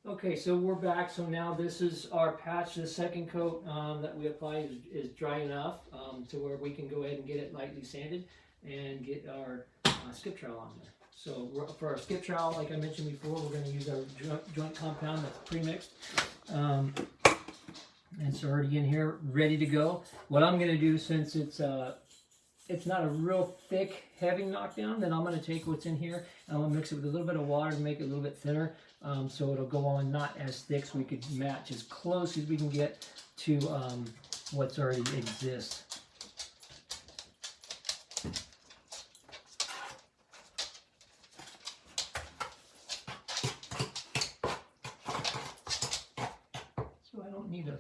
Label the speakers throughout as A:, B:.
A: Okay, so we're back. So now this is our patch. The second coat that we apply is dry enough to where we can go ahead and get it lightly sanded and get our skip trowel on there. So for our skip trowel, like I mentioned before, we're going to use our joint compound that's pre-mixed. And it's already in here, ready to go. What I'm going to do, since it's not a real thick, heavy knockdown, then I'm going to take what's in here and I'm going to mix it with a little bit of water to make it a little bit thinner, so it'll go on not as thick, so we could match as close as we can get to what's already exists. So I don't need a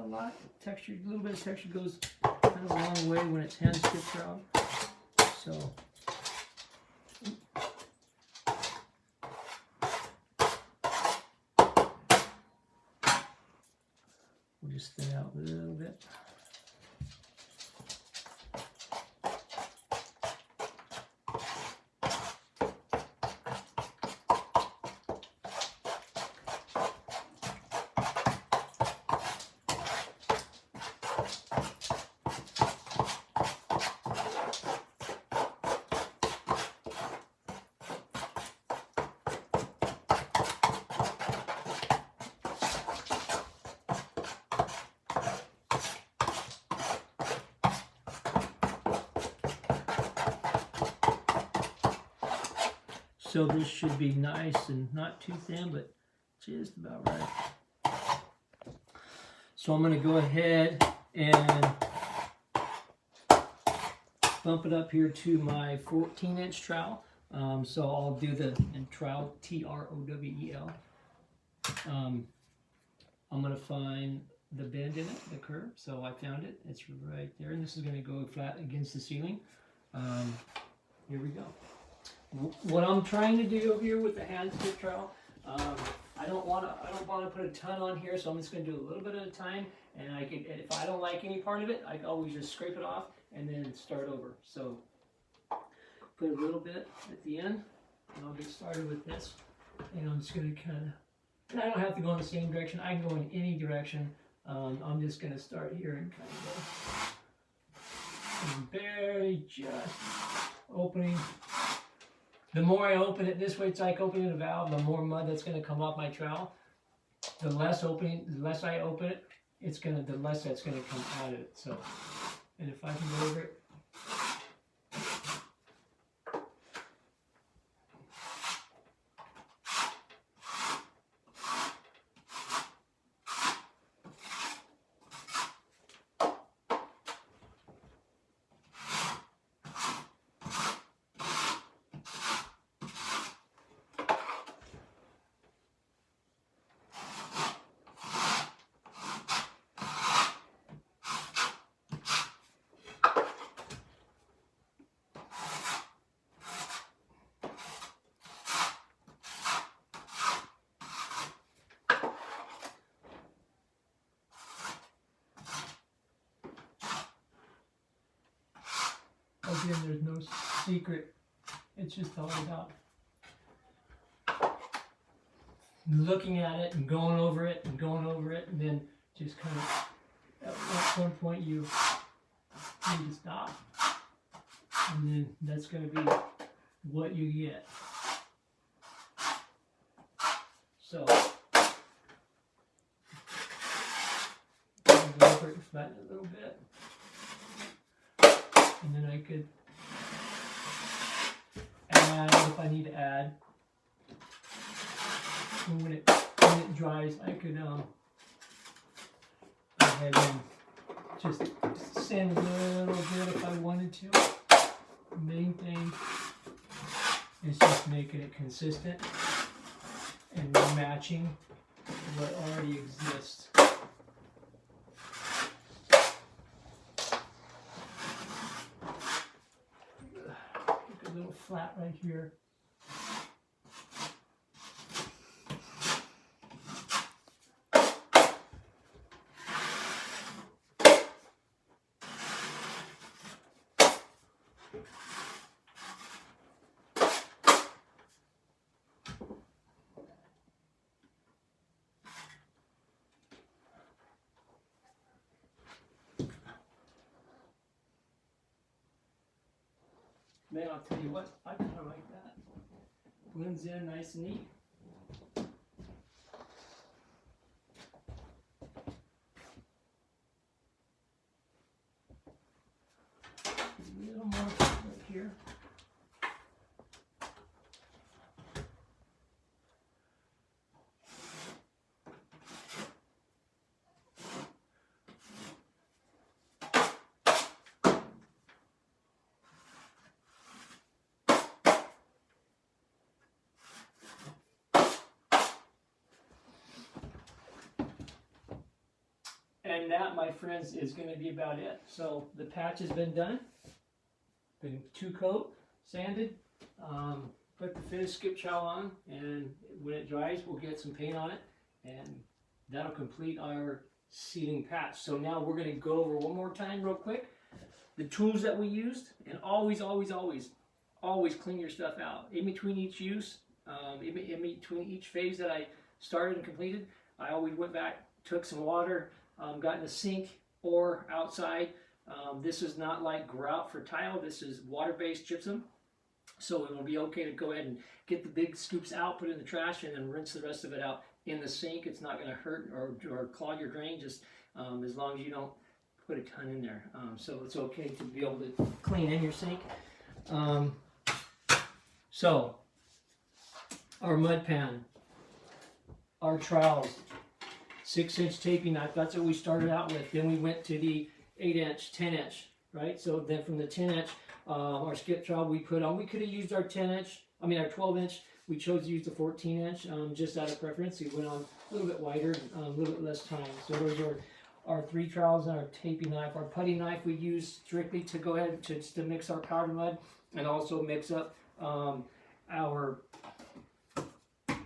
A: lot. Texture, a little bit of texture goes kind of a long way when it's hand skip trowel. So we'll just thin out a little bit. So this should be nice and not too thin, but just about right. So I'm going to go ahead and bump it up here to my 14-inch trowel. So I'll do the trowel, T-R-O-W-E-L. I'm going to find the bend in it, the curve. So I found it. It's right there, and this is going to go flat against the ceiling. Here we go. What I'm trying to do here with the hand skip trowel, I don't want to put a ton on here, so I'm just going to do a little bit at a time. And if I don't like any part of it, I can always just scrape it off and then start over. So put a little bit at the end, and I'll get started with this. And I'm just going to kind of, and I don't have to go in the same direction. I can go in any direction. I'm just going to start here and kind of go, and barely just opening. The more I open it this way, it's like opening a valve, the more mud that's going to come off my trowel. The less I open it, the less that's going to come out of it. So, and if I can go over it. Again, there's no secret. It's just all about looking at it and going over it and going over it, and then just kind of at one point you need to stop, and then that's going to be what you get. So I'm going to go over it and flatten it a little bit. And then I could add, if I need to add, and when it dries, I could go ahead and just sand a little bit if I wanted to. The main thing is just making it consistent and matching what already exists. A little flat right here. Man, I'll tell you what, I kind of like that. Blends in nice and neat. A little more right here. And that, my friends, is going to be about it. So the patch has been done. Been 2-coat, sanded. Put the finished skip trowel on, and when it dries, we'll get some paint on it, and that'll complete our sealing patch. So now we're going to go over one more time real quick the tools that we used, and always clean your stuff out. In between each use, in between each phase that I started and completed, I always went back, took some water, got in the sink or outside. This is not like grout for tile. This is water-based gypsum. So it will be okay to go ahead and get the big scoops out, put it in the trash, and then rinse the rest of it out in the sink. It's not going to hurt or clog your drain, just as long as you don't put a ton in there. So it's okay to be able to clean in your sink. So our mud pan, our trowels, 6-inch taping knife, that's what we started out with. Then we went to the 8-inch, 10-inch, right? So then from the 10-inch, our skip trowel we put on, we could have used our 12-inch. We chose to use the 14-inch just out of preference. We went on a little bit wider, a little bit less time. So those are our 3 trowels and our taping knife. Our putty knife we use strictly to go ahead to mix our powder mud and also mix up our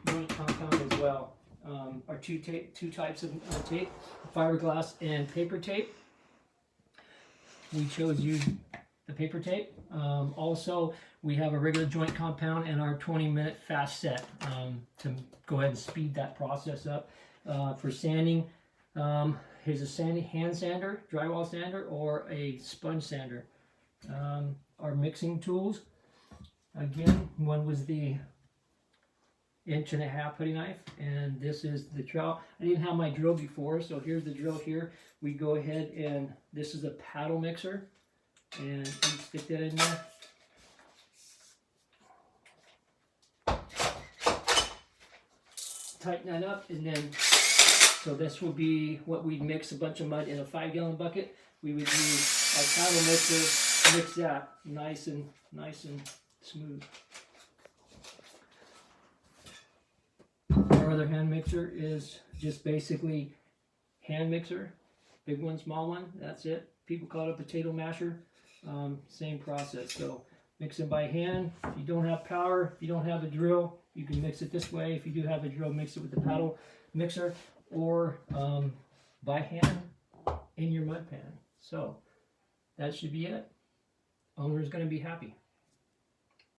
A: joint compound as well. Our two types of tape, fiberglass and paper tape. We chose to use the paper tape. Also, we have a regular joint compound and our 20-minute fast set to go ahead and speed that process up. For sanding, here's a hand sander, drywall sander, or a sponge sander. Our mixing tools, again, one was the 1.5-inch putty knife, and this is the trowel. I didn't have my drill before, so here's the drill here. We go ahead and this is a paddle mixer, and you stick that in there. Tighten that up, and then so this will be what we'd mix a bunch of mud in a 5-gallon bucket. We would use our paddle mixer, mix that nice and smooth. Our other hand mixer is just basically hand mixer, big one, small one, that's it. People call it a potato masher, same process. So mix it by hand. If you don't have power, if you don't have a drill, you can mix it this way. If you do have a drill, mix it with the paddle mixer, or by hand in your mud pan. So that should be it. Owner's going to be happy.